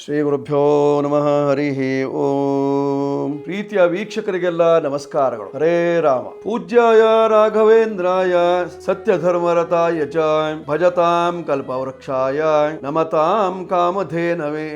ಶ್ರೀ ಗುರುಭ್ಯೋ ನಮಃ. ಹರಿ ಓಂ. ಪ್ರೀತಿಯ ವೀಕ್ಷಕರಿಗೆಲ್ಲ ನಮಸ್ಕಾರಗಳು. ಹರೇ ರಾಮ. ಪೂಜ್ಯಾಯ ರಾಘವೇಂದ್ರಾಯ ಸತ್ಯಧರ್ಮರತಾಯ ಚ ಭಜತಾಂ ಕಲ್ಪವೃಕ್ಷಾಯ ನಮತಾಂ ಕಾಮಧೇನವೇ.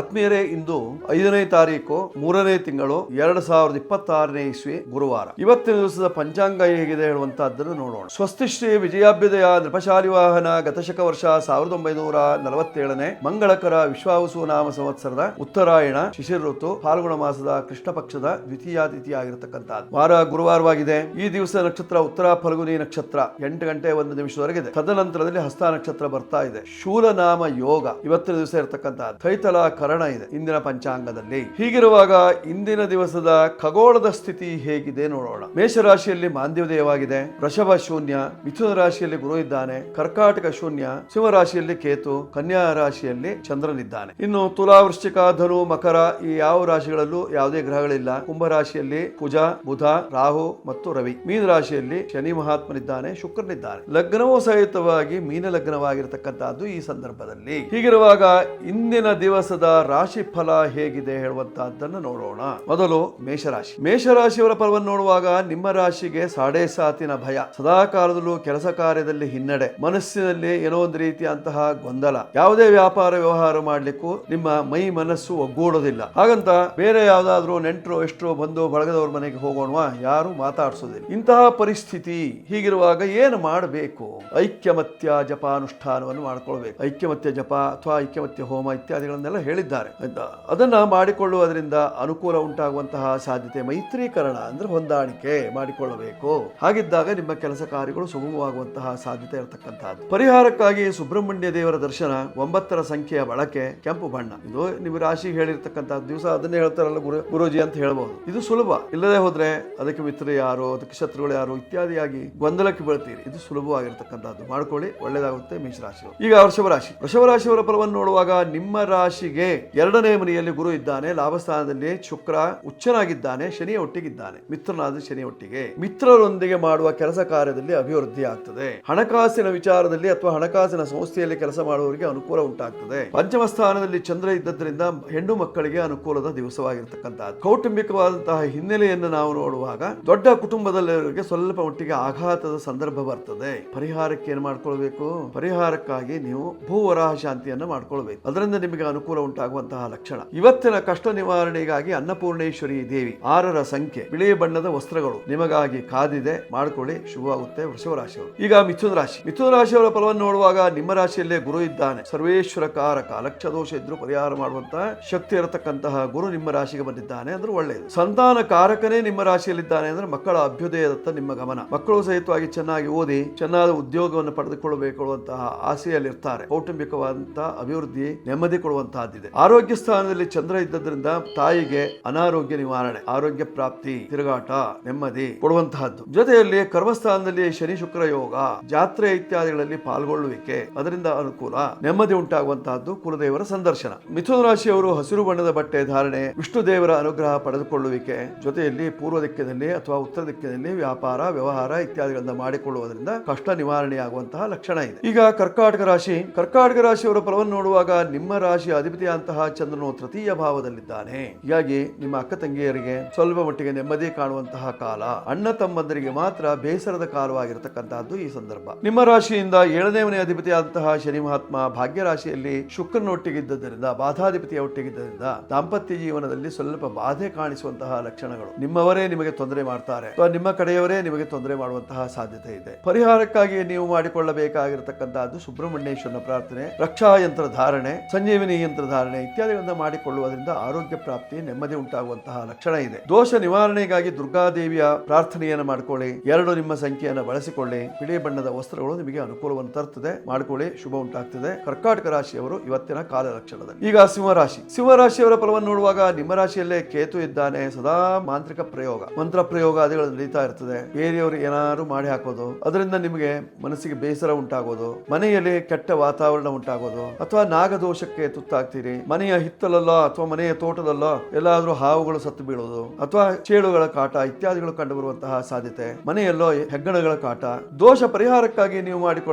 ಆತ್ಮೀಯರೇ, ಇಂದು 5ನೇ ತಾರೀಕು 3ನೇ ತಿಂಗಳು 2026ನೇ ಇಸ್ವಿ ಗುರುವಾರ. ಇವತ್ತಿನ ದಿವಸದ ಪಂಚಾಂಗ ಹೇಗಿದೆ ಹೇಳುವಂತಹದ್ದನ್ನು ನೋಡೋಣ. ಸ್ವಸ್ತಿ ಶ್ರೀ ವಿಜಯಾಭ್ಯುದಯ ನೃಪಶಾಲಿ ವಾಹನ ಗತಶಕ ವರ್ಷ 1947ನೇ ಮಂಗಳಕರ ವಿಶ್ವಾವಸು ನಾಮ ಸಂವತ್ಸರದ ಉತ್ತರಾಯಣ ಶಿಶಿರ ಋತು ಫಾಲ್ಗುಣ ಮಾಸದ ಕೃಷ್ಣ ಪಕ್ಷದ ದ್ವಿತೀಯ ತಿಥಿ ಆಗಿರತಕ್ಕಂಥದ್ದು ವಾರ ಗುರುವಾರವಾಗಿದೆ. ಈ ದಿವಸ ನಕ್ಷತ್ರ ಉತ್ತರ ಫಲ್ಗುನಿ ನಕ್ಷತ್ರ 8 ಗಂಟೆ 1 ನಿಮಿಷದವರೆಗಿದೆ. ತದನಂತರದಲ್ಲಿ ಹಸ್ತ ನಕ್ಷತ್ರ ಬರ್ತಾ ಇದೆ. ಶೂಲನಾಮ ಯೋಗ ಇವತ್ತಿನ ದಿವಸ ಇರತಕ್ಕಂಥದ್ದು. ಕೈತಲ ಕರಣ ಇದೆ ಇಂದಿನ ಪಂಚಾಂಗದಲ್ಲಿ. ಹೀಗಿರುವಾಗ ಇಂದಿನ ದಿವಸದ ಖಗೋಳದ ಸ್ಥಿತಿ ಹೇಗಿದೆ ನೋಡೋಣ. ಮೇಷರಾಶಿಯಲ್ಲಿ ಮಾಂದ್ಯೋದಯವಾಗಿದೆ. ವೃಷಭ ಶೂನ್ಯ. ಮಿಥುನ ರಾಶಿಯಲ್ಲಿ ಗುರು ಇದ್ದಾನೆ. ಕರ್ಕಾಟಕ ಶೂನ್ಯ. ಸಿಂಹ ರಾಶಿಯಲ್ಲಿ ಕೇತು. ಕನ್ಯಾ ರಾಶಿಯಲ್ಲಿ ಚಂದ್ರನಿದ್ದಾನೆ. ಇನ್ನು ತುಲಾ, ವೃಶ್ಚಿಕ, ಧನು, ಮಕರ ಈ ಯಾವ ರಾಶಿಗಳಲ್ಲೂ ಯಾವುದೇ ಗ್ರಹಗಳಿಲ್ಲ. ಕುಂಭ ರಾಶಿಯಲ್ಲಿ ಕುಜ, ಬುಧ, ರಾಹು ಮತ್ತು ರವಿ. ಮೀನ ರಾಶಿಯಲ್ಲಿ ಶನಿ ಮಹಾತ್ಮನಿದ್ದಾನೆ, ಶುಕ್ರನಿದ್ದಾನೆ. ಲಗ್ನವೂ ಸಹಿತವಾಗಿ ಮೀನ ಲಗ್ನವಾಗಿರತಕ್ಕಂತಹದ್ದು ಈ ಸಂದರ್ಭದಲ್ಲಿ. ಹೀಗಿರುವಾಗ ಇಂದಿನ ದಿವಸದ ರಾಶಿ ಫಲ ಹೇಗಿದೆ ಹೇಳುವಂತಹದ್ದನ್ನು ನೋಡೋಣ. ಮೊದಲು ಮೇಷರಾಶಿ. ಮೇಷರಾಶಿಯವರ ಫಲವನ್ನು ನೋಡುವಾಗ ನಿಮ್ಮ ರಾಶಿಗೆ ಸಾಡೆ ಸಾತಿನ ಭಯ, ಸದಾ ಕಾಲದಲ್ಲೂ ಕೆಲಸ ಕಾರ್ಯದಲ್ಲಿ ಹಿನ್ನಡೆ, ಮನಸ್ಸಿನಲ್ಲಿ ಏನೋ ಒಂದು ರೀತಿಯಂತಹ ಗೊಂದಲ, ಯಾವುದೇ ವ್ಯಾಪಾರ ವ್ಯವಹಾರ ಮಾಡ್ಲಿಕ್ಕೂ ನಿಮ್ಮ ಮೈ ಮನಸ್ಸು ಒಗ್ಗೂಡೋದಿಲ್ಲ. ಹಾಗಂತ ಬೇರೆ ಯಾವ್ದಾದ್ರು ನೆಂಟರು ಎಷ್ಟರು ಬಂದು ಬಳಗದವ್ರ ಮನೆಗೆ ಹೋಗೋಣವಾ, ಯಾರು ಮಾತಾಡ್ಸೋದಿಲ್ಲ. ಇಂತಹ ಪರಿಸ್ಥಿತಿ. ಹೀಗಿರುವಾಗ ಏನು ಮಾಡಬೇಕು? ಐಕ್ಯಮತ್ಯ ಜಪಾನುಷ್ಠಾನವನ್ನು ಮಾಡ್ಕೊಳ್ಬೇಕು. ಐಕ್ಯಮತ್ಯ ಜಪ ಅಥವಾ ಐಕ್ಯಮತ್ಯ ಹೋಮ ಇತ್ಯಾದಿಗಳನ್ನೆಲ್ಲ ಹೇಳಿದ್ದಾರೆ. ಅದನ್ನ ಮಾಡಿಕೊಳ್ಳುವುದರಿಂದ ಅನುಕೂಲ ಉಂಟಾಗುವಂತಹ ಸಾಧ್ಯತೆ. ಮೈತ್ರೀಕರಣ ಅಂದ್ರೆ ಹೊಂದಾಣಿಕೆ ಮಾಡಿಕೊಳ್ಳಬೇಕು. ಹಾಗಿದ್ದಾಗ ನಿಮ್ಮ ಕೆಲಸ ಕಾರ್ಯಗಳು ಸುಗಮವಾಗುವಂತಹ ಸಾಧ್ಯತೆ ಇರತಕ್ಕಂತಹದ್ದು. ಪರಿಹಾರಕ್ಕಾಗಿ ಸುಬ್ರಹ್ಮಣ್ಯ ದೇವರ ದರ್ಶನ, 9ರ ಸಂಖ್ಯೆಯ ಬಳಕೆ, ಕೆಂಪು ಬಣ್ಣ. ಇದು ನಿಮ್ಮ ರಾಶಿಗೆ ಹೇಳಿರ್ತಕ್ಕಂತಹ ದಿವಸ. ಅದನ್ನೇ ಹೇಳ್ತಾರಲ್ಲ ಗುರುಜಿ ಅಂತ ಹೇಳ್ಬಹುದು. ಇದು ಸುಲಭ. ಇಲ್ಲದೆ ಹೋದ್ರೆ ಅದಕ್ಕೆ ಮಿತ್ರ ಯಾರು, ಅದಕ್ಕೆ ಶತ್ರುಗಳು ಯಾರು ಇತ್ಯಾದಿಯಾಗಿ ಗೊಂದಲಕ್ಕೆ ಬೀಳ್ತೀರಿ. ಇದು ಸುಲಭವಾಗಿರ್ತಕ್ಕಂಥದ್ದು. ಮಾಡ್ಕೊಳ್ಳಿ, ಒಳ್ಳೇದಾಗುತ್ತೆ. ಮೇಷರಾಶಿ. ಈಗ ವೃಷಭ ರಾಶಿ. ವೃಷಭ ರಾಶಿಯವರ ಫಲವನ್ನು ನೋಡುವಾಗ ನಿಮ್ಮ ರಾಶಿಗೆ 2ನೇ ಮನೆಯಲ್ಲಿ ಗುರು ಇದ್ದಾನೆ. ಲಾಭಸ್ಥಾನದಲ್ಲಿ ಶುಕ್ರ ಉಚ್ಚನಾಗಿದ್ದಾನೆ, ಶನಿಯ ಒಟ್ಟಿಗಿದ್ದಾನೆ. ಮಿತ್ರನಾದ ಶನಿ ಒಟ್ಟಿಗೆ. ಮಿತ್ರರೊಂದಿಗೆ ಮಾಡುವ ಕೆಲಸ ಕಾರ್ಯದಲ್ಲಿ ಅಭಿವೃದ್ಧಿ ಆಗ್ತದೆ. ಹಣಕಾಸಿನ ವಿಚಾರದಲ್ಲಿ ಅಥವಾ ಹಣಕಾಸಿನ ಸಂಸ್ಥೆಯಲ್ಲಿ ಕೆಲಸ ಮಾಡುವವರಿಗೆ ಅನುಕೂಲ ಉಂಟಾಗ್ತದೆ. ಪಂಚಮ ಸ್ಥಾನದಲ್ಲಿ ಚಂದ್ರ ಇದ್ದದ್ರಿಂದ ಹೆಣ್ಣು ಮಕ್ಕಳಿಗೆ ಅನುಕೂಲದ ದಿವಸವಾಗಿರ್ತಕ್ಕಂಥದ್ದು. ಕೌಟುಂಬಿಕವಾದಂತಹ ಹಿನ್ನೆಲೆಯನ್ನು ನಾವು ನೋಡುವಾಗ ದೊಡ್ಡ ಕುಟುಂಬದಲ್ಲಿರೋರಿಗೆ ಸ್ವಲ್ಪ ಮಟ್ಟಿಗೆ ಆಘಾತದ ಸಂದರ್ಭ ಬರ್ತದೆ. ಪರಿಹಾರಕ್ಕೆ ಏನು ಮಾಡ್ಕೊಳ್ಬೇಕು? ಪರಿಹಾರಕ್ಕಾಗಿ ನೀವು ಭೂವರಾಹ ಶಾಂತಿಯನ್ನು ಮಾಡ್ಕೊಳ್ಬೇಕು. ಅದರಿಂದ ನಿಮಗೆ ಅನುಕೂಲ ಉಂಟಾಗುವಂತಹ ಲಕ್ಷಣ. ಇವತ್ತಿನ ಕಷ್ಟ ನಿವಾರಣೆಗಾಗಿ ಅನ್ನಪೂರ್ಣೇಶ್ವರಿ ದೇವಿ 6ರ ಸಂಖ್ಯೆ, ಬಿಳಿ ಬಣ್ಣದ ವಸ್ತ್ರಗಳು ನಿಮಗಾಗಿ ಕಾದಿದೆ. ಮಾಡ್ಕೊಳ್ಳಿ, ಶುಭವಾಗುತ್ತೆ. ವೃಷಭ ರಾಶಿಯವರು. ಈಗ ಮಿಥುನ ರಾಶಿ. ಮಿಥುನ ರಾಶಿಯವರ ಫಲವನ್ನು ನೋಡುವಾಗ ನಿಮ್ಮ ರಾಶಿಯಲ್ಲೇ ಗುರು ಇದ್ದಾನೆ. ಸರ್ವೇಶ್ವರ ಕಾರಕ, ಲಕ್ಷ ದೋಷ ಇದ್ರೂ ಪರಿಹಾರ ಮಾಡುವಂತಹ ಶಕ್ತಿ ಇರತಕ್ಕಂತಹ ಗುರು ನಿಮ್ಮ ರಾಶಿಗೆ ಬಂದಿದ್ದಾನೆ ಅಂದ್ರೆ ಒಳ್ಳೆಯದು. ಸಂತಾನ ಕಾರಕನೇ ನಿಮ್ಮ ರಾಶಿಯಲ್ಲಿದ್ದಾನೆ ಅಂದ್ರೆ ಮಕ್ಕಳ ಅಭ್ಯುದಯದತ್ತ ನಿಮ್ಮ ಗಮನ. ಮಕ್ಕಳು ಸಹಿತವಾಗಿ ಚೆನ್ನಾಗಿ ಓದಿ ಚೆನ್ನಾದ ಉದ್ಯೋಗವನ್ನು ಪಡೆದುಕೊಳ್ಳಬೇಕು ಅನ್ನುವಂತಹ ಆಸೆಯಲ್ಲಿರ್ತಾರೆ. ಕೌಟುಂಬಿಕವಾದಂತಹ ಅಭಿವೃದ್ಧಿ, ನೆಮ್ಮದಿ ಕೊಡುವಂತಹದ್ದಿದೆ. ಆರೋಗ್ಯ ಸ್ಥಾನದಲ್ಲಿ ಚಂದ್ರ ಇದ್ದದ್ರಿಂದ ತಾಯಿಗೆ ಅನಾರೋಗ್ಯ ನಿವಾರಣೆ, ಆರೋಗ್ಯ ಪ್ರಾಪ್ತಿ, ತಿರುಗಾಟ, ನೆಮ್ಮದಿ ಕೊಡುವಂತಹದ್ದು. ಜೊತೆಯಲ್ಲಿ ಕರ್ಮಸ್ಥಾನದಲ್ಲಿ ಶನಿ ಶುಕ್ರ ಯೋಗ, ಜಾತ್ರೆ ಇತ್ಯಾದಿಗಳಲ್ಲಿ ಪಾಲ್ಗೊಳ್ಳುವಿಕೆ, ಅದರಿಂದ ಅನುಕೂಲ, ನೆಮ್ಮದಿ ಉಂಟಾಗುವಂತಹದ್ದು. ಕುಲದೇವರ ಸಂದರ್ಶನ. ಮಿಥುನ ರಾಶಿಯವರು ಹಸಿರು ಬಣ್ಣದ ಬಟ್ಟೆ ಧಾರಣೆ, ವಿಷ್ಣು ದೇವರ ಅನುಗ್ರಹ ಪಡೆದುಕೊಳ್ಳುವಿಕೆ, ಜೊತೆಯಲ್ಲಿ ಪೂರ್ವ ದಿಕ್ಕಿನಲ್ಲಿ ಅಥವಾ ಉತ್ತರ ದಿಕ್ಕಿನಲ್ಲಿ ವ್ಯಾಪಾರ ವ್ಯವಹಾರ ಇತ್ಯಾದಿಗಳನ್ನ ಮಾಡಿಕೊಳ್ಳುವುದರಿಂದ ಕಷ್ಟ ನಿವಾರಣೆಯಾಗುವಂತಹ ಲಕ್ಷಣ ಇದೆ. ಈಗ ಕರ್ಕಾಟಕ ರಾಶಿ. ಕರ್ಕಾಟಕ ರಾಶಿಯವರ ಫಲವನ್ನು ನೋಡುವಾಗ ನಿಮ್ಮ ರಾಶಿಯ ಅಧಿಪತಿಯಂತಹ ಚಂದ್ರನು ತೃತೀಯ ಭಾವದಲ್ಲಿದ್ದಾನೆ. ಹೀಗಾಗಿ ನಿಮ್ಮ ಅಕ್ಕ ತಂಗಿಯರಿಗೆ ಸ್ವಲ್ಪ ಮಟ್ಟಿಗೆ ನೆಮ್ಮದಿ ಕಾಣುವಂತಹ ಕಾಲ. ಅಣ್ಣ ತಮ್ಮಂದರಿಗೆ ಮಾತ್ರ ಬೇಸರದ ಕಾಲವಾಗಿರತಕ್ಕಂತಹದ್ದು ಈ ಸಂದರ್ಭ. ನಿಮ್ಮ ರಾಶಿಯಿಂದ 7ನೇ ಮನೆ ಅಧಿಪತಿಯಾದಂತಹ ಶನಿ ಮಹಾತ್ಮ ಭಾಗ್ಯ ರಾಶಿಯಲ್ಲಿ ಶುಕ್ರನೊಟ್ಟಿಗಿದ್ದರಿಂದ, ಬಾಧಾಧಿಪತಿಯ ಒಟ್ಟಿಗಿದ್ದರಿಂದ ದಾಂಪತ್ಯ ಜೀವನದಲ್ಲಿ ಸ್ವಲ್ಪ ಬಾಧೆ ಕಾಣಿಸುವಂತಹ ಲಕ್ಷಣಗಳು. ನಿಮ್ಮವರೇ ನಿಮಗೆ ತೊಂದರೆ ಮಾಡ್ತಾರೆ ಅಥವಾ ನಿಮ್ಮ ಕಡೆಯವರೇ ನಿಮಗೆ ತೊಂದರೆ ಮಾಡುವಂತಹ ಸಾಧ್ಯತೆ ಇದೆ. ಪರಿಹಾರಕ್ಕಾಗಿ ನೀವು ಮಾಡಿಕೊಳ್ಳಬೇಕಾಗಿರತಕ್ಕಂತಹದ್ದು ಸುಬ್ರಹ್ಮಣ್ಯೇಶ್ವರನ ಪ್ರಾರ್ಥನೆ, ರಕ್ಷಾ ಯಂತ್ರ ಧಾರಣೆ, ಸಂಜೀವಿನಿ ಯಂತ್ರ ಧಾರಣೆ ಇತ್ಯಾದಿಗಳನ್ನ ಮಾಡಿಕೊಳ್ಳುವುದರಿಂದ ಆರೋಗ್ಯ ಪ್ರಾಪ್ತಿ, ನೆಮ್ಮದಿ ಉಂಟಾಗುವಂತಹ ಲಕ್ಷಣ ಇದೆ. ದೋಷ ನಿವಾರಣೆಗಾಗಿ ದುರ್ಗಾದೇವಿಯ ಪ್ರಾರ್ಥನೆಯನ್ನು ಮಾಡಿಕೊಳ್ಳಿ. 2 ನಿಮ್ಮ ಸಂಖ್ಯೆಯನ್ನು ಬಳಸಿಕೊಳ್ಳಿ. ಬಿಳಿ ಬಣ್ಣದ ವಸ್ತ್ರಗಳು ನಿಮಗೆ ಅನುಕೂಲವನ್ನು ತರುತ್ತದೆ. ಮಾಡಿಕೊಳ್ಳಿ, ಶುಭ ಉಂಟಾಗ್ತದೆ. ಕರ್ಕಾಟಕ ರಾಶಿಯವರು ಇವತ್ತಿನ ಕಾಲ ಲಕ್ಷಣದಲ್ಲಿ. ಈಗ ಸಿಂಹರಾಶಿ. ಸಿಂಹರಾಶಿಯವರ ಫಲವನ್ನು ನೋಡುವಾಗ ನಿಮ್ಮ ರಾಶಿಯಲ್ಲೇ ಕೇತು ಇದ್ದಾನೆ. ಸದಾ ಮಾಂತ್ರಿಕ ಪ್ರಯೋಗ, ಮಂತ್ರ ಪ್ರಯೋಗಾದಿಗಳು ನಡೀತಾ ಇರ್ತದೆ. ಬೇರೆಯವರು ಏನಾದ್ರು ಮಾಡಿ ಹಾಕೋದು, ಅದರಿಂದ ನಿಮಗೆ ಮನಸ್ಸಿಗೆ ಬೇಸರ ಉಂಟಾಗೋದು, ಮನೆಯಲ್ಲಿ ಕೆಟ್ಟ ವಾತಾವರಣ ಉಂಟಾಗೋದು, ಅಥವಾ ನಾಗದೋಷಕ್ಕೆ ತುತ್ತಾಗ್ತೀರಿ. ಮನೆಯ ಹಿತ್ತಲಲ್ಲೋ ಅಥವಾ ಮನೆಯ ತೋಟದಲ್ಲೋ ಎಲ್ಲಾದ್ರೂ ಹಾವುಗಳು ಸತ್ತು ಬೀಳೋದು ಅಥವಾ ಚೇಳುಗಳ ಕಾಟ ಇತ್ಯಾದಿಗಳು ಕಂಡು ಬರುವಂತಹ ಸಾಧ್ಯತೆ. ಮನೆಯಲ್ಲೋ ಹೆಗ್ಗಣಗಳ ಕಾಟ. ದೋಷ ಪರಿಹಾರಕ್ಕಾಗಿ ನೀವು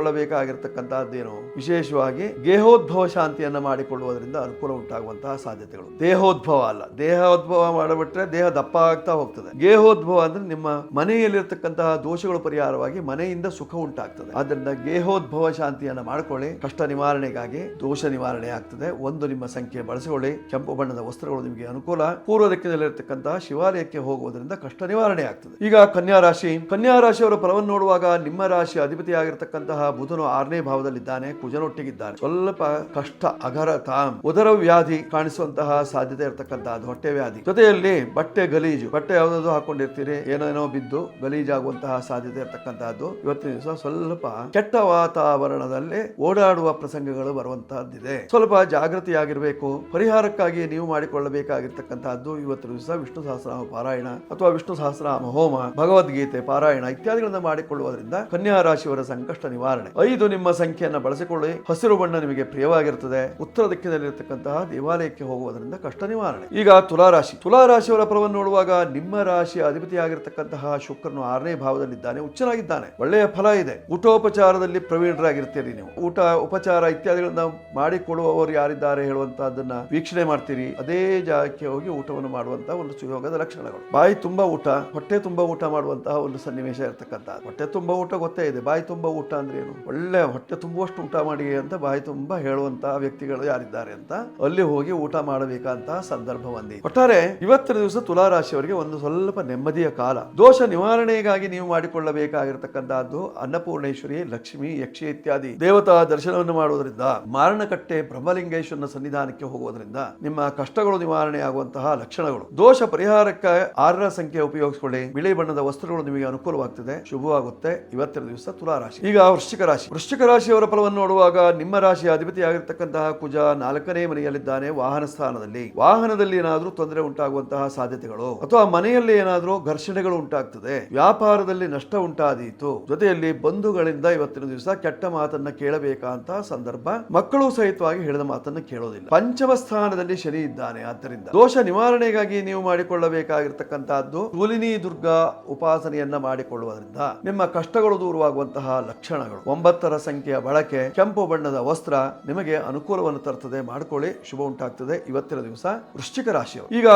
ಮಾಡಿಕೊಳ್ಳಬೇಕಾಗಿರ್ತಕ್ಕಂತಹದ್ದೇನು ವಿಶೇಷವಾಗಿ ಗೇಹೋದ್ಭವ ಶಾಂತಿಯನ್ನ ಮಾಡಿಕೊಳ್ಳುವ ಮಾಡುವುದರಿಂದ ಅನುಕೂಲ ಉಂಟಾಗುವಂತಹ ಸಾಧ್ಯತೆಗಳು. ದೇಹೋದ್ಭವ ಅಲ್ಲ, ದೇಹೋದ್ಭವ ಮಾಡಿಬಿಟ್ರೆ ದೇಹ ದಪ್ಪ ಆಗ್ತಾ ಹೋಗ್ತದೆ. ಗೇಹೋದ್ಭವ ಅಂದ್ರೆ ನಿಮ್ಮ ಮನೆಯಲ್ಲಿರ್ತಕ್ಕಂತಹ ದೋಷಗಳು ಪರಿಹಾರವಾಗಿ ಮನೆಯಿಂದ ಸುಖ ಉಂಟಾಗ್ತದೆ. ಆದ್ದರಿಂದ ಗೇಹೋದ್ಭವ ಶಾಂತಿಯನ್ನ ಮಾಡ್ಕೊಳ್ಳಿ. ಕಷ್ಟ ನಿವಾರಣೆಗಾಗಿ ದೋಷ ನಿವಾರಣೆ ಆಗ್ತದೆ. ಒಂದು ನಿಮ್ಮ ಸಂಖ್ಯೆ ಬಳಸಿಕೊಳ್ಳಿ. ಕೆಂಪು ಬಣ್ಣದ ವಸ್ತ್ರಗಳು ನಿಮಗೆ ಅನುಕೂಲ. ಪೂರ್ವ ದಿಕ್ಕಿನಲ್ಲಿರ್ತಕ್ಕಂತಹ ಶಿವಾಲಯಕ್ಕೆ ಹೋಗುವುದರಿಂದ ಕಷ್ಟ ನಿವಾರಣೆ ಆಗ್ತದೆ. ಈಗ ಕನ್ಯಾ ರಾಶಿಯವರ ಫಲವನ್ನು ನೋಡುವಾಗ ನಿಮ್ಮ ರಾಶಿ ಅಧಿಪತಿಯಾಗಿರ್ತಕ್ಕಂತಹ ಬುಧನು 6ನೇ ಭಾವದಲ್ಲಿದ್ದಾನೆ, ಕುಜನೊಟ್ಟಿಗಿದ್ದಾನೆ. ಸ್ವಲ್ಪ ಕಷ್ಟ, ಉದರ ವ್ಯಾಧಿ ಕಾಣಿಸುವಂತಹ ಸಾಧ್ಯತೆ ಇರತಕ್ಕಂತಹದ್ದು, ಹೊಟ್ಟೆ ವ್ಯಾಧಿ ಜೊತೆಯಲ್ಲಿ ಬಟ್ಟೆ ಗಲೀಜು, ಬಟ್ಟೆ ಯಾವುದಾದ್ರು ಹಾಕೊಂಡಿರ್ತೀರಿ, ಏನೇನೋ ಬಿದ್ದು ಗಲೀಜಾಗುವಂತಹ ಸಾಧ್ಯತೆ ಇರತಕ್ಕಂತಹದ್ದು. ಇವತ್ತಿನ ದಿವಸ ಸ್ವಲ್ಪ ಕೆಟ್ಟ ವಾತಾವರಣದಲ್ಲಿ ಓಡಾಡುವ ಪ್ರಸಂಗಗಳು ಬರುವಂತಹದ್ದಿದೆ. ಸ್ವಲ್ಪ ಜಾಗೃತಿಯಾಗಿರಬೇಕು. ಪರಿಹಾರಕ್ಕಾಗಿ ನೀವು ಮಾಡಿಕೊಳ್ಳಬೇಕಾಗಿರ್ತಕ್ಕಂತಹದ್ದು ಇವತ್ತಿನ ದಿವಸ ವಿಷ್ಣು ಸಹಸ್ರನಾಮ ಪಾರಾಯಣ ಅಥವಾ ವಿಷ್ಣು ಸಹಸ್ರನಾಮ ಹೋಮ, ಭಗವದ್ಗೀತೆ ಪಾರಾಯಣ ಇತ್ಯಾದಿಗಳನ್ನ ಮಾಡಿಕೊಳ್ಳುವುದರಿಂದ ಕನ್ಯಾ ರಾಶಿಯವರ ಸಂಕಷ್ಟ ನಿವಾರಣೆ. 5 ನಿಮ್ಮ ಸಂಖ್ಯೆಯನ್ನು ಬಳಸಿಕೊಳ್ಳಿ. ಹಸಿರು ಬಣ್ಣ ನಿಮಗೆ ಪ್ರಿಯವಾಗಿರುತ್ತದೆ. ಉತ್ತರ ದಿಕ್ಕಿನಲ್ಲಿರ್ತಕ್ಕಂತಹ ದೇವಾಲಯಕ್ಕೆ ಹೋಗುವುದರಿಂದ ಕಷ್ಟ ನಿವಾರಣೆ. ಈಗ ತುಲಾರಾಶಿಯವರ ಫಲವನ್ನು ನೋಡುವಾಗ ನಿಮ್ಮ ರಾಶಿಯ ಅಧಿಪತಿಯಾಗಿರ್ತಕ್ಕಂತಹ ಶುಕ್ರನು 6ನೇ ಭಾವದಲ್ಲಿದ್ದಾನೆ, ಉಚ್ಚನಾಗಿದ್ದಾನೆ. ಒಳ್ಳೆಯ ಫಲ ಇದೆ. ಊಟೋಪಚಾರದಲ್ಲಿ ಪ್ರವೀಣರಾಗಿರ್ತೀರಿ. ನೀವು ಊಟ ಉಪಚಾರ ಇತ್ಯಾದಿಗಳನ್ನ ಮಾಡಿಕೊಡುವವರು ಯಾರಿದ್ದಾರೆ ಹೇಳುವಂತಹದನ್ನ ವೀಕ್ಷಣೆ ಮಾಡ್ತೀರಿ. ಅದೇ ಜಾಗಕ್ಕೆ ಹೋಗಿ ಊಟವನ್ನು ಮಾಡುವಂತಹ ಒಂದು ಸುಯೋಗದ ಲಕ್ಷಣಗಳು. ಬಾಯಿ ತುಂಬಾ ಊಟ, ಹೊಟ್ಟೆ ತುಂಬಾ ಊಟ ಮಾಡುವಂತಹ ಒಂದು ಸನ್ನಿವೇಶ ಇರತಕ್ಕಂತಹ. ಹೊಟ್ಟೆ ತುಂಬಾ ಊಟ ಗೊತ್ತೇ ಇದೆ. ಬಾಯಿ ತುಂಬಾ ಊಟ ಅಂದ್ರೆ ಏನು? ಒಳ್ಳೆ ಹೊಟ್ಟೆ ತುಂಬುವಷ್ಟು ಊಟ ಮಾಡಿ ಅಂತ ಬಾಯಿ ತುಂಬಾ ಹೇಳುವಂತಹ ವ್ಯಕ್ತಿಗಳು ಯಾರಿದ್ದಾರೆ ಅಂತ ಅಲ್ಲಿ ಹೋಗಿ ಊಟ ಮಾಡಬೇಕಂತಹ ಸಂದರ್ಭ ಬಂದಿ. ಒಟ್ಟಾರೆ ಇವತ್ತಿನ ದಿವಸ ತುಲಾರಾಶಿಯವರಿಗೆ ಒಂದು ಸ್ವಲ್ಪ ನೆಮ್ಮದಿಯ ಕಾಲ. ದೋಷ ನಿವಾರಣೆಗಾಗಿ ನೀವು ಮಾಡಿಕೊಳ್ಳಬೇಕಾಗಿರತಕ್ಕಂತಹದ್ದು ಅನ್ನಪೂರ್ಣೇಶ್ವರಿ, ಲಕ್ಷ್ಮಿ, ಯಕ್ಷಿ ಇತ್ಯಾದಿ ದೇವತಾ ದರ್ಶನವನ್ನು ಮಾಡುವುದರಿಂದ, ಮಾರಣಕಟ್ಟೆ ಬ್ರಹ್ಮಲಿಂಗೇಶ್ವರನ ಸನ್ನಿಧಾನಕ್ಕೆ ಹೋಗುವುದರಿಂದ ನಿಮ್ಮ ಕಷ್ಟಗಳು ನಿವಾರಣೆ ಆಗುವಂತಹ ಲಕ್ಷಣಗಳು. ದೋಷ ಪರಿಹಾರಕ್ಕೆ 6ರ ಸಂಖ್ಯೆ ಉಪಯೋಗಿಸಿಕೊಳ್ಳಿ. ಬಿಳಿ ಬಣ್ಣದ ವಸ್ತ್ರಗಳು ನಿಮಗೆ ಅನುಕೂಲವಾಗ್ತದೆ, ಶುಭವಾಗುತ್ತೆ ಇವತ್ತಿನ ದಿವಸ ತುಲಾರಾಶಿ. ಈಗ ವೃಶ್ಚಿಕ ರಾಶಿಯವರ ಫಲವನ್ನು ನೋಡುವಾಗ ನಿಮ್ಮ ರಾಶಿಯ ಅಧಿಪತಿಯಾಗಿರ್ತಕ್ಕಂತಹ ಕುಜ 4ನೇ ಮನೆಯಲ್ಲಿದ್ದಾನೆ, ವಾಹನ ಸ್ಥಾನದಲ್ಲಿ. ವಾಹನದಲ್ಲಿ ಏನಾದ್ರೂ ತೊಂದರೆ ಉಂಟಾಗುವಂತಹ ಸಾಧ್ಯತೆಗಳು ಅಥವಾ ಮನೆಯಲ್ಲಿ ಏನಾದ್ರೂ ಘರ್ಷಣೆಗಳು ಉಂಟಾಗ್ತದೆ. ವ್ಯಾಪಾರದಲ್ಲಿ ನಷ್ಟ ಉಂಟಾದೀತು. ಜೊತೆಯಲ್ಲಿ ಬಂಧುಗಳಿಂದ ಇವತ್ತಿನ ದಿವಸ ಕೆಟ್ಟ ಮಾತನ್ನ ಕೇಳಬೇಕಂತಹ ಸಂದರ್ಭ. ಮಕ್ಕಳು ಸಹಿತವಾಗಿ ಹೇಳಿದ ಮಾತನ್ನ ಕೇಳೋದಿಲ್ಲ. ಪಂಚಮ ಸ್ಥಾನದಲ್ಲಿ ಶನಿ ಇದ್ದಾನೆ. ಆದ್ದರಿಂದ ದೋಷ ನಿವಾರಣೆಗಾಗಿ ನೀವು ಮಾಡಿಕೊಳ್ಳಬೇಕಾಗಿರ್ತಕ್ಕಂತಹದ್ದು ಶೂಲಿನಿ ದುರ್ಗಾ ಉಪಾಸನೆಯನ್ನ ಮಾಡಿಕೊಳ್ಳುವುದರಿಂದ ನಿಮ್ಮ ಕಷ್ಟಗಳು ದೂರವಾಗುವಂತಹ ಲಕ್ಷಣಗಳು. 9ರ ಸಂಖ್ಯೆಯ ಬಳಕೆ, ಕೆಂಪು ಬಣ್ಣದ ವಸ್ತ್ರ ನಿಮಗೆ ಅನುಕೂಲವನ್ನು ತರುತ್ತದೆ. ಮಾಡಿಕೊಳ್ಳಿ, ಶುಭ ಉಂಟಾಗ್ತದೆ ಇವತ್ತಿನ ದಿವಸ ವೃಶ್ಚಿಕ ರಾಶಿಯವರು. ಈಗ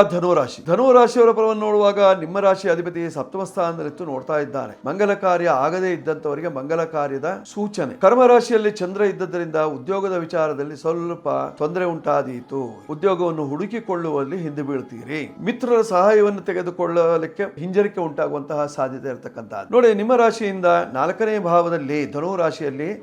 ಧನುರಾಶಿಯವರ ಫಲವನ್ನು ನೋಡುವಾಗ ನಿಮ್ಮ ರಾಶಿಯ ಅಧಿಪತಿ 7ಮ ಸ್ಥಾನದಲ್ಲಿತ್ತು ನೋಡ್ತಾ ಇದ್ದಾನೆ. ಮಂಗಲ ಕಾರ್ಯ ಆಗದೇ ಇದ್ದಂತವರಿಗೆ ಮಂಗಲ ಕಾರ್ಯದ ಸೂಚನೆ. ಕರ್ಮ ರಾಶಿಯಲ್ಲಿ ಚಂದ್ರ ಇದ್ದದರಿಂದ ಉದ್ಯೋಗದ ವಿಚಾರದಲ್ಲಿ ಸ್ವಲ್ಪ ತೊಂದರೆ ಉಂಟಾದೀತು. ಉದ್ಯೋಗವನ್ನು ಹುಡುಕಿಕೊಳ್ಳುವಲ್ಲಿ ಹಿಂದೆ ಬೀಳ್ತೀರಿ. ಮಿತ್ರರ ಸಹಾಯವನ್ನು ತೆಗೆದುಕೊಳ್ಳಲಿಕ್ಕೆ ಹಿಂಜರಿಕೆ ಉಂಟಾಗುವಂತಹ ಸಾಧ್ಯತೆ ಇರತಕ್ಕಂಥದ್ದು. ನೋಡಿ, ನಿಮ್ಮ ರಾಶಿಯಿಂದ 4ನೇ ಭಾವದಲ್ಲಿ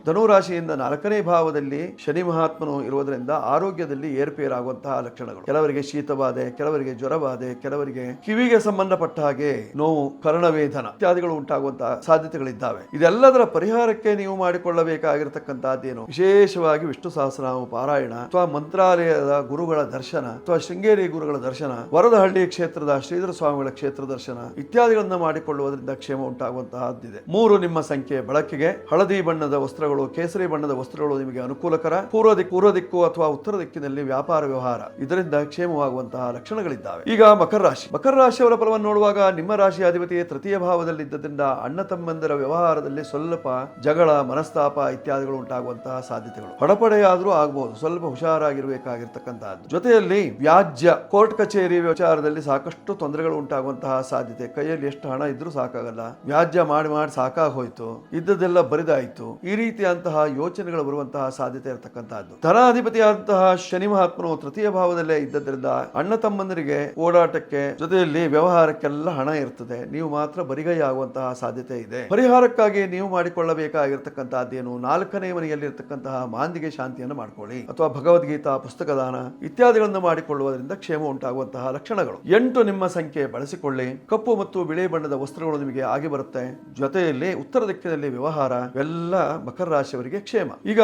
ಧನುರಾಶಿಯಿಂದ 4ನೇ ಭಾವದಲ್ಲಿ ಶನಿ ಮಹಾತ್ಮನು ಇರುವುದರಿಂದ ಆರೋಗ್ಯದಲ್ಲಿ ಏರ್ಪೇರಾಗುವಂತಹ ಲಕ್ಷಣಗಳು. ಕೆಲವರಿಗೆ ಶೀತಬಾಧೆ, ಕೆಲವರಿಗೆ ಜ್ವರಬಾಧೆ, ಕೆಲವರಿಗೆ ಕಿವಿಗೆ ಸಂಬಂಧಪಟ್ಟ ಹಾಗೆ ನೋವು, ಕರ್ಣವೇಧನ ಇತ್ಯಾದಿಗಳು ಉಂಟಾಗುವಂತಹ ಸಾಧ್ಯತೆಗಳಿದ್ದಾವೆ. ಇದೆಲ್ಲದರ ಪರಿಹಾರಕ್ಕೆ ನೀವು ಮಾಡಿಕೊಳ್ಳಬೇಕಾಗಿರತಕ್ಕಂತಹದ್ದೇನು? ವಿಶೇಷವಾಗಿ ವಿಷ್ಣು ಸಹಸ್ರನಾಮ ಪಾರಾಯಣ ಅಥವಾ ಮಂತ್ರಾಲಯದ ಗುರುಗಳ ದರ್ಶನ ಅಥವಾ ಶೃಂಗೇರಿ ಗುರುಗಳ ದರ್ಶನ, ವರದಹಳ್ಳಿ ಕ್ಷೇತ್ರದ ಶ್ರೀಧರ ಸ್ವಾಮಿಗಳ ಕ್ಷೇತ್ರ ದರ್ಶನ ಇತ್ಯಾದಿಗಳನ್ನ ಮಾಡಿಕೊಳ್ಳುವುದರಿಂದ ಕ್ಷೇಮ ಉಂಟಾಗುವಂತಹದ್ದಿದೆ. 3 ನಿಮ್ಮ ಸಂಖ್ಯೆ ಬಳಕೆಗೆ. ಹಳದಿ ಬಣ್ಣದ ವಸ್ತ್ರಗಳು, ಕೇಸರಿ ಬಣ್ಣದ ವಸ್ತ್ರಗಳು ನಿಮಗೆ ಅನುಕೂಲಕರ. ಪೂರ್ವ ದಿಕ್ಕು ಅಥವಾ ಉತ್ತರ ದಿಕ್ಕಿನಲ್ಲಿ ವ್ಯಾಪಾರ ವ್ಯವಹಾರ, ಇದರಿಂದ ಕ್ಷೇಮವಾಗುವಂತಹ ಲಕ್ಷಣಗಳಿದ್ದಾವೆ. ಈಗ ಮಕರ ರಾಶಿಯವರ ಫಲವನ್ನು ನೋಡುವಾಗ ನಿಮ್ಮ ರಾಶಿಯ ಅಧಿಪತಿ 3ಯ ಭಾವದಲ್ಲಿದ್ದರಿಂದ ಅಣ್ಣ ತಮ್ಮಂದಿರ ವ್ಯವಹಾರದಲ್ಲಿ ಸ್ವಲ್ಪ ಜಗಳ, ಮನಸ್ತಾಪ ಇತ್ಯಾದಿಗಳು ಉಂಟಾಗುವಂತಹ ಸಾಧ್ಯತೆಗಳು. ಹೊಡಪಡೆಯಾದ್ರೂ ಆಗಬಹುದು, ಸ್ವಲ್ಪ ಹುಷಾರಾಗಿರ್ಬೇಕಾಗಿರ್ತಕ್ಕಂತಹದ್ದು. ಜೊತೆಯಲ್ಲಿ ವ್ಯಾಜ್ಯ, ಕೋರ್ಟ್ ಕಚೇರಿ ವಿಚಾರದಲ್ಲಿ ಸಾಕಷ್ಟು ತೊಂದರೆಗಳು ಉಂಟಾಗುವಂತಹ ಸಾಧ್ಯತೆ. ಕೈಯಲ್ಲಿ ಎಷ್ಟು ಹಣ ಇದ್ರೂ ಸಾಕಾಗಲ್ಲ, ವ್ಯಾಜ್ಯ ಮಾಡಿ ಸಾಕಾಗಿ ಹೋಯ್ತು, ಇದ್ದದೆಲ್ಲ ಬರಿದಾಯ್ತು, ಈ ರೀತಿಯಂತಹ ಯೋಚನೆಗಳು ಬರುವಂತಹ ಸಾಧ್ಯತೆ ಇರತಕ್ಕಂತಹದ್ದು. ಧನಾಧಿಪತಿಯಾದಂತಹ ಶನಿ ಮಹಾತ್ಮನು 3ಯ ಭಾವದಲ್ಲೇ ಇದ್ದದ್ರಿಂದ ಅಣ್ಣ ತಮ್ಮಂದರಿಗೆ ಓಡಾಟಕ್ಕೆ ಜೊತೆಯಲ್ಲಿ ವ್ಯವಹಾರಕ್ಕೆಲ್ಲ ಹಣ ಇರ್ತದೆ. ನೀವು ಮಾತ್ರ ಬರಿಗೈ ಆಗುವಂತಹ ಸಾಧ್ಯತೆ ಇದೆ. ಪರಿಹಾರಕ್ಕಾಗಿ ನೀವು ಮಾಡಿಕೊಳ್ಳಬೇಕಾಗಿರ್ತಕ್ಕಂತಹದ್ದೇನು? 4ನೇ ಮನೆಯಲ್ಲಿ ಇರತಕ್ಕಂತಹ ಮಾಂದಿಗೆ ಶಾಂತಿಯನ್ನು ಮಾಡ್ಕೊಳ್ಳಿ ಅಥವಾ ಭಗವದ್ಗೀತಾ ಪುಸ್ತಕದಾನ ಇತ್ಯಾದಿಗಳನ್ನು ಮಾಡಿಕೊಳ್ಳುವುದರಿಂದ ಕ್ಷೇಮ ಉಂಟಾಗುವಂತಹ ಲಕ್ಷಣಗಳು. 8 ನಿಮ್ಮ ಸಂಖ್ಯೆ ಬಳಸಿಕೊಳ್ಳಿ. ಕಪ್ಪು ಮತ್ತು ಬಿಳಿ ಬಣ್ಣದ ವಸ್ತ್ರಗಳು ನಿಮಗೆ ಆಗಿ ಬರುತ್ತೆ. ಜೊತೆಯಲ್ಲಿ ಉತ್ತರ ದಿಕ್ಕಿನಲ್ಲಿ ವ್ಯವಹಾರ, ಎಲ್ಲ ಮಕರ ರಾಶಿಯವರಿಗೆ ಕ್ಷೇಮ. ಈಗ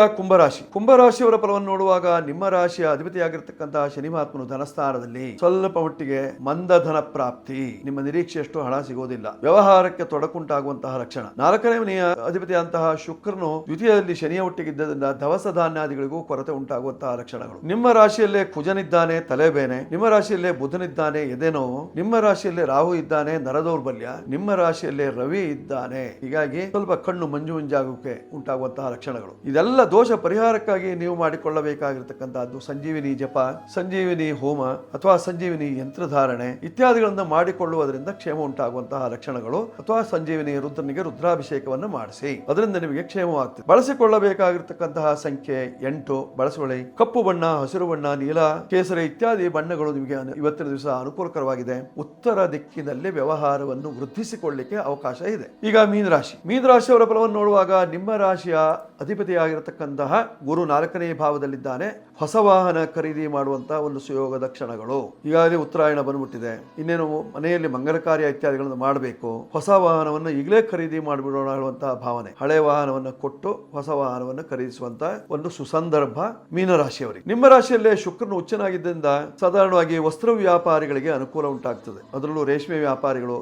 ಕುಂಭರಾಶಿಯವರ ಫಲವನ್ನು ನೋಡುವಾಗ ನಿಮ್ಮ ರಾಶಿಯ ಅಧಿಪತಿಯಾಗಿರ್ತಕ್ಕಂತಹ ಶನಿ ಮಹಾತ್ಮನು ಧನಸ್ಥಾನದಲ್ಲಿ ಸ್ವಲ್ಪ ಮಟ್ಟಿಗೆ ಮಂದ ಧನ ಪ್ರಾಪ್ತಿ. ನಿಮ್ಮ ನಿರೀಕ್ಷೆಯಷ್ಟು ಹಣ ಸಿಗೋದಿಲ್ಲ. ವ್ಯವಹಾರಕ್ಕೆ ತೊಡಕುಂಟಾಗುವಂತಹ ಲಕ್ಷಣ. 4ನೇ ಮನೆಯ ಅಧಿಪತಿಯಾದಂತಹ ಶುಕ್ರನು ದ್ವಿತೀಯದಲ್ಲಿ ಶನಿಯ ಒಟ್ಟಿಗಿದ್ದರಿಂದ ದವಸ ಧಾನ್ಯಾದಿಗಳಿಗೂ ಕೊರತೆ ಉಂಟಾಗುವಂತಹ ಲಕ್ಷಣಗಳು. ನಿಮ್ಮ ರಾಶಿಯಲ್ಲೇ ಕುಜನಿದ್ದಾನೆ, ತಲೆಬೇನೆ. ನಿಮ್ಮ ರಾಶಿಯಲ್ಲೇ ಬುಧನಿದ್ದಾನೆ, ಎದೆನೋವು. ನಿಮ್ಮ ರಾಶಿಯಲ್ಲೇ ರಾಹು ಇದ್ದಾನೆ, ನರದೌರ್ಬಲ್ಯ. ನಿಮ್ಮ ರಾಶಿಯಲ್ಲೇ ರವಿ ಇದ್ದಾನೆ. ಹೀಗಾಗಿ ಸ್ವಲ್ಪ ಕಣ್ಣು ಮಂಜಾಗುವಿಕೆ ಉಂಟಾಗುವಂತಹ ಲಕ್ಷಣಗಳು. ಇದೆಲ್ಲ ದೋಷ ಪರಿಹಾರಕ್ಕಾಗಿ ನೀವು ಮಾಡಿಕೊಳ್ಳಬೇಕಾಗಿರ್ತಕ್ಕಂಥ ಶುಭವಾಗಿರ್ತಕ್ಕಂಥದ್ದು ಸಂಜೀವಿನಿ ಜಪ, ಸಂಜೀವಿನಿ ಹೋಮ ಅಥವಾ ಸಂಜೀವಿನಿ ಯಂತ್ರಧಾರಣೆ ಇತ್ಯಾದಿಗಳನ್ನು ಮಾಡಿಕೊಳ್ಳುವುದರಿಂದ ಕ್ಷೇಮ ಉಂಟಾಗುವಂತಹ ಲಕ್ಷಣಗಳು. ಅಥವಾ ಸಂಜೀವಿನಿ ರುದ್ರನಿಗೆ ರುದ್ರಾಭಿಷೇಕವನ್ನು ಮಾಡಿಸಿ, ಅದರಿಂದ ನಿಮಗೆ ಕ್ಷೇಮವಾಗ್ತದೆ. ಬಳಸಿಕೊಳ್ಳಬೇಕಾಗಿರ್ತಕ್ಕಂತಹ ಸಂಖ್ಯೆ 8. ಬಳಸಿಕೊಳ್ಳಿ. ಕಪ್ಪು ಬಣ್ಣ, ಹಸಿರು ಬಣ್ಣ, ನೀಲ, ಕೇಸರಿ ಇತ್ಯಾದಿ ಬಣ್ಣಗಳು ನಿಮಗೆ ಇವತ್ತಿನ ದಿವಸ ಅನುಕೂಲಕರವಾಗಿದೆ. ಉತ್ತರ ದಿಕ್ಕಿನಲ್ಲಿ ವ್ಯವಹಾರವನ್ನು ವೃದ್ಧಿಸಿಕೊಳ್ಳಲಿಕ್ಕೆ ಅವಕಾಶ ಇದೆ. ಈಗ ಮೀನರಾಶಿಯವರ ಫಲವನ್ನು ನೋಡುವಾಗ ನಿಮ್ಮ ರಾಶಿಯ ಅಧಿಪತಿಯಾಗಿರತಕ್ಕಂತಹ ಗುರು 4ನೇ ಭಾವದಲ್ಲಿದ್ದಾನೆ. ಹೊಸ ವಾಹನ ಖರೀದಿ ಮಾಡುವಂತಹ ಒಂದು ಸುಯೋಗದ ಕ್ಷಣಗಳು. ಈಗಾಗಲೇ ಉತ್ತರಾಯಣ ಬಂದ್ಬಿಟ್ಟಿದೆ, ಇನ್ನೇನು ಮನೆಯಲ್ಲಿ ಮಂಗಲ ಕಾರ್ಯ ಇತ್ಯಾದಿಗಳನ್ನು ಮಾಡಬೇಕು. ಹೊಸ ವಾಹನವನ್ನು ಈಗಲೇ ಖರೀದಿ ಮಾಡಿಬಿಡೋಣ ಹೇಳುವಂತಹ ಭಾವನೆ. ಹಳೆ ವಾಹನವನ್ನು ಕೊಟ್ಟು ಹೊಸ ವಾಹನವನ್ನು ಖರೀದಿಸುವಂತಹ ಒಂದು ಸುಸಂದರ್ಭ ಮೀನರಾಶಿಯವರಿಗೆ. ನಿಮ್ಮ ರಾಶಿಯಲ್ಲೇ ಶುಕ್ರನು ಉಚ್ಚನಾಗಿದ್ದರಿಂದ ಸಾಧಾರಣವಾಗಿ ವಸ್ತ್ರ ವ್ಯಾಪಾರಿಗಳಿಗೆ ಅನುಕೂಲ ಉಂಟಾಗ್ತದೆ. ಅದರಲ್ಲೂ ರೇಷ್ಮೆ ವ್ಯಾಪಾರಿಗಳು,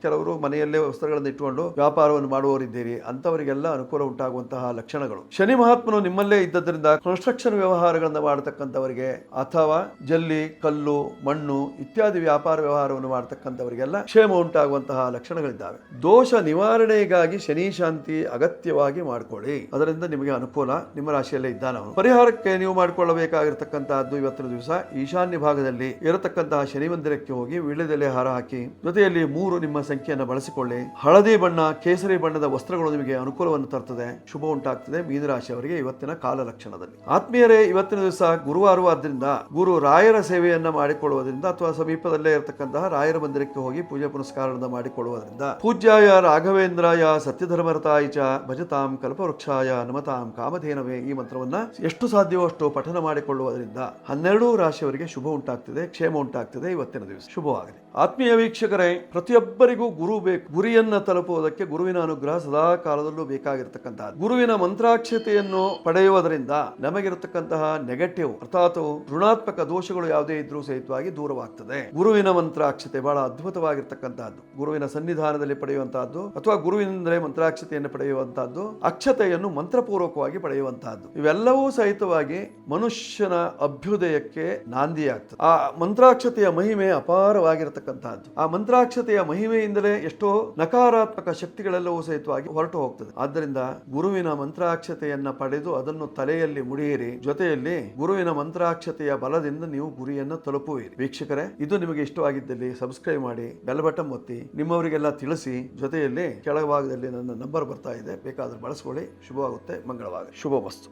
ಕೆಲವರು ಮನೆಯಲ್ಲೇ ವಸ್ತ್ರಗಳನ್ನು ಇಟ್ಟುಕೊಂಡು ವ್ಯಾಪಾರವನ್ನು ಮಾಡುವವರಿದ್ದೀರಿ, ಅಂತವರಿಗೆಲ್ಲ ಅನುಕೂಲ ಉಂಟಾಗುವಂತಹ ಲಕ್ಷಣಗಳು. ಶನಿ ಮಹಾತ್ಮನು ನಿಮ್ಮಲ್ಲೇ ಇದ್ದದರಿಂದ ಕನ್ಸ್ಟ್ರಕ್ಷನ್ ವ್ಯವಹಾರಗಳನ್ನು ಮಾಡತಕ್ಕಂಥವರಿಗೆ ಅಥವಾ ಜಲ್ಲಿ, ಕಲ್ಲು, ಮಣ್ಣು ಇತ್ಯಾದಿ ವ್ಯಾಪಾರ ವ್ಯವಹಾರವನ್ನು ಮಾಡತಕ್ಕಂಥವರಿಗೆಲ್ಲ ಕ್ಷೇಮ ಉಂಟಾಗುವಂತಹ ಲಕ್ಷಣಗಳಿದ್ದಾವೆ. ದೋಷ ನಿವಾರಣೆಗಾಗಿ ಶನಿ ಶಾಂತಿ ಅಗತ್ಯವಾಗಿ ಮಾಡಿಕೊಳ್ಳಿ, ಅದರಿಂದ ನಿಮಗೆ ಅನುಕೂಲ. ನಿಮ್ಮ ರಾಶಿಯಲ್ಲೇ ಇದ್ದಾನೆ ಅವನು. ಪರಿಹಾರಕ್ಕೆ ನೀವು ಮಾಡಿಕೊಳ್ಳಬೇಕಾಗಿರತಕ್ಕಂತಹದ್ದು ಇವತ್ತಿನ ದಿವಸ ಈಶಾನ್ಯ ಭಾಗದಲ್ಲಿ ಇರತಕ್ಕಂತಹ ಶನಿ ಮಂದಿರಕ್ಕೆ ಹೋಗಿ ವೀಳ್ಯದೆಲೆ ಹಾರ ಹಾಕಿ, ಜೊತೆಯಲ್ಲಿ 3 ನಿಮ್ಮ ಸಂಖ್ಯೆಯನ್ನು ಬಳಸಿಕೊಳ್ಳಿ. ಹಳದಿ ಬಣ್ಣ, ಕೇಸರಿ ಬಣ್ಣದ ವಸ್ತ್ರಗಳು ನಿಮಗೆ ಅನುಕೂಲವನ್ನು ತರ್ತದೆ, ಶುಭ ಉಂಟಾಗ್ತದೆ ಮೀನರಾಶಿಯವರಿಗೆ ಇವತ್ತಿನ ಕಾಲ ಲಕ್ಷಣದಲ್ಲಿ. ಆತ್ಮೀಯರೇ, ಇವತ್ತಿನ ದಿವಸ ಗುರುವಾರವಾದ್ರಿಂದ ಗುರು ರಾಯರ ಸೇವೆಯನ್ನ ಮಾಡಿಕೊಳ್ಳುವುದರಿಂದ ಅಥವಾ ಸಮೀಪದಲ್ಲೇ ಇರತಕ್ಕಂತಹ ರಾಯರ ಮಂದಿರಕ್ಕೆ ಹೋಗಿ ಪೂಜೆ ಪುನಸ್ಕಾರವನ್ನು ಮಾಡಿಕೊಳ್ಳುವುದರಿಂದ ಪೂಜ್ಯಾಯ ರಾಘವೇಂದ್ರಾಯ ಸತ್ಯಧರ್ಮರತಾಯ ಚ ಭಜತಾಂ ಕಲ್ಪವೃಕ್ಷಾಯ ನಮತಾಂ ಕಾಮಧೇನವೇ ಈ ಮಂತ್ರವನ್ನ ಎಷ್ಟು ಸಾಧ್ಯವೋ ಅಷ್ಟು ಪಠನ ಮಾಡಿಕೊಳ್ಳುವುದರಿಂದ 12 ರಾಶಿಯವರಿಗೆ ಶುಭ ಉಂಟಾಗ್ತದೆ, ಕ್ಷೇಮ ಉಂಟಾಗ್ತದೆ ಇವತ್ತಿನ ದಿವಸ. ಶುಭವಾಗಲಿ. ಆತ್ಮೀಯ ವೀಕ್ಷಕರೇ, ಪ್ರತಿಯೊಬ್ಬರಿಗೂ ಗುರು ಬೇಕು. ಗುರಿಯನ್ನ ತಲುಪುವುದಕ್ಕೆ ಗುರುವಿನ ಅನುಗ್ರಹ ಸದಾ ಕಾಲದಲ್ಲೂ ಬೇಕಾಗಿರತಕ್ಕಂತಹ ಗುರುವಿನ ಮಂತ್ರಾಕ್ಷತೆಯನ್ನು ಪಡೆಯುವುದರಿಂದ ನಮಗಿರತಕ್ಕಂತಹ ನೆಗೆಟಿವ್ ಅರ್ಥಾತ್ ಋಣಾತ್ಮಕ ದೋಷಗಳು ಯಾವುದೇ ಇದ್ರೂ ಸಹಿತವಾಗಿ ದೂರವಾಗ್ತದೆ. ಗುರುವಿನ ಮಂತ್ರಾಕ್ಷತೆ ಬಹಳ ಅದ್ಭುತವಾಗಿರ್ತಕ್ಕಂತಹದ್ದು. ಗುರುವಿನ ಸನ್ನಿಧಾನದಲ್ಲಿ ಪಡೆಯುವಂತಹದ್ದು ಅಥವಾ ಗುರುವಿನಿಂದಲೇ ಮಂತ್ರಾಕ್ಷತೆಯನ್ನು ಪಡೆಯುವಂತಹದ್ದು, ಅಕ್ಷತೆಯನ್ನು ಮಂತ್ರಪೂರ್ವಕವಾಗಿ ಪಡೆಯುವಂತಹದ್ದು, ಇವೆಲ್ಲವೂ ಸಹಿತವಾಗಿ ಮನುಷ್ಯನ ಅಭ್ಯುದಯಕ್ಕೆ ನಾಂದಿಯಾಗ್ತದೆ. ಆ ಮಂತ್ರಾಕ್ಷತೆಯ ಮಹಿಮೆ ಅಪಾರವಾಗಿರತಕ್ಕಂತಹದ್ದು. ಆ ಮಂತ್ರಾಕ್ಷತೆಯ ಮಹಿಮೆಯಿಂದಲೇ ಎಷ್ಟೋ ನಕಾರಾತ್ಮಕ ಶಕ್ತಿಗಳೆಲ್ಲವೂ ಸಹಿತವಾಗಿ ಹೊರಟು ಹೋಗ್ತದೆ. ಆದ್ದರಿಂದ ಗುರುವಿನ ಮಂತ್ರಾಕ್ಷತೆಯನ್ನ ಪಡೆದು ಅದನ್ನು ತಲೆಯಲ್ಲಿ ಮುಡಿಯಿರಿ. ಜೊತೆಯಲ್ಲಿ ಗುರುವಿನ ಮಂತ್ರಾಕ್ಷತೆಯ ಬಲದಿಂದ ನೀವು ಗುರಿಯನ್ನು ತಲುಪುವಿರಿ. ವೀಕ್ಷಕರೇ, ಇದು ನಿಮಗೆ ಇಷ್ಟವಾಗಿದ್ದಲ್ಲಿ ಸಬ್ಸ್ಕ್ರೈಬ್ ಮಾಡಿ, ಬೆಲ್ ಬಟನ್ ಒತ್ತಿ, ನಿಮ್ಮವರಿಗೆಲ್ಲ ತಿಳಿಸಿ. ಜೊತೆಯಲ್ಲಿ ಕೆಳಭಾಗದಲ್ಲಿ ನನ್ನ ನಂಬರ್ ಬರ್ತಾ ಇದೆ, ಬೇಕಾದ್ರೆ ಬಳಸ್ಕೊಳ್ಳಿ. ಶುಭವಾಗುತ್ತೆ, ಮಂಗಳವಾಗಲಿ. ಶುಭ ವಸ್ತು.